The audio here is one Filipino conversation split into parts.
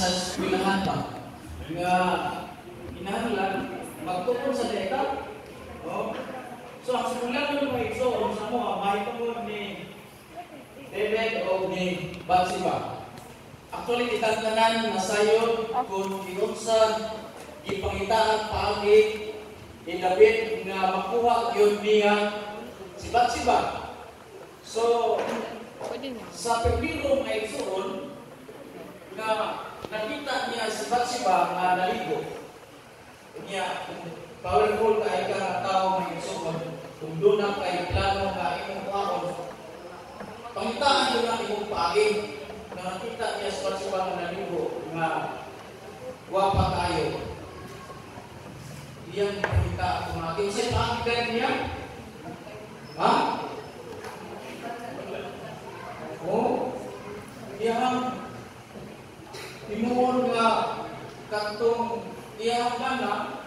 sa eskwelahan ba? Nga kinahanglan magtukod sa deka. Oh. So ang simulan ng mga igsoon sa mo, mahitungod ni David o ni Bathsheba. Actually, kitang-tanan nasayod kung iunsa ipangitaan paagi ni David nga makuha yun niya si Bathsheba. So, sa peligro nga igsoon na nakita niya si Bathsheba nga naligo. Niya, powerful kay ka tao nga igsoon, kung doon na kay plano nga imong kuhaon, pangitaan yun ang imong paagi na nakita niya si Bathsheba nga naligo nga wapa tayo. Iyang pakita ako natin. Sa'yo paagi niya? Ha? Oh, iyang timuon nga katong iyang mana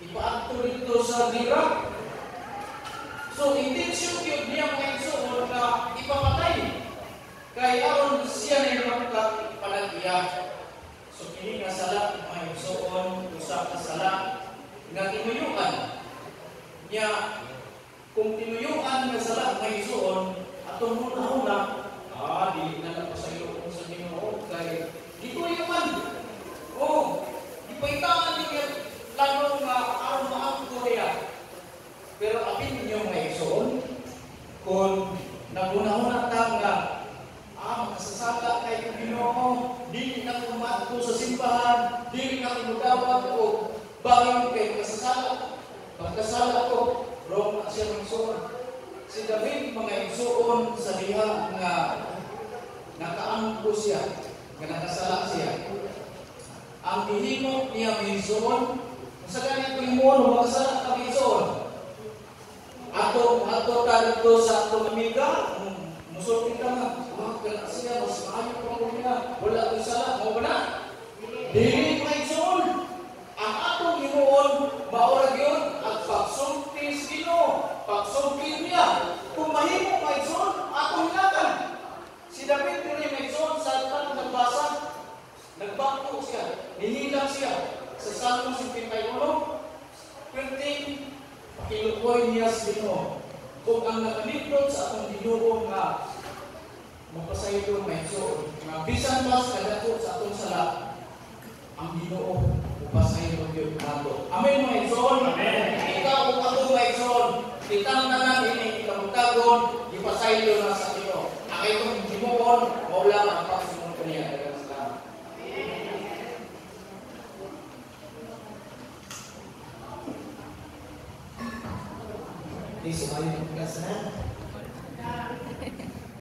ipaadto rito sa dira. So, intensyon yun niya mga igsoon na ipapatay. Kaya aron siya na ipakat palagya. So, kini nga sala mga igsoon, usa ka sala nga tinuyuan niya. Kung tinuyuan nga sala mga igsoon, atong una-una, di na napasayo kung sa Ginoo kay di ko yaman. Oh, di pa itaan niya lalo nga aron maangko niya. Pero apin ninyo mga igsoon, kung naguna-una ta nga makasasaka kay Ginoo, dili na kumaadto sa simbahan, dili na kumudawat o bayon kay kasasala. Pagkasala ko, wrong na siya mga igsoon. Si David mga igsoon sa diha nga nakaangko siya, nga nakasala siya. Ang gihimo niya mga igsoon, sa ganit himon makasala ka mga igsoon. Ato ta dito sa atong amiga, musulti ka nga, kana siya, mas maayo pa ko niya, wala ko sala, mo ba na? Dili mga igsoon. Ang atong himuon, maurag yun, at pagsulti sa Ginoo, pagsulti niya. Kung mahimo mga igsoon, atong hilakan. Si David rin mga igsoon, sa atang nagbasa, nagbangko siya, hinilang siya. Sa Salmo 51, perting pakilukoy niya sa Ginoo. Kung ang nakalipod sa atong Ginoo nga mapasayo mga igsoon, nga bisan mas kadako sa atong sala, ang Ginoo mapasayo yun nato. Amen mga igsoon. Amen. Ikaw kung ako mga igsoon, kitang tanan ini ikamutagon, ipasayo na sa Ginoo. Ang itong Ginoo, maula ang pagsunod ko niya. Please, sumayo ng kasi na.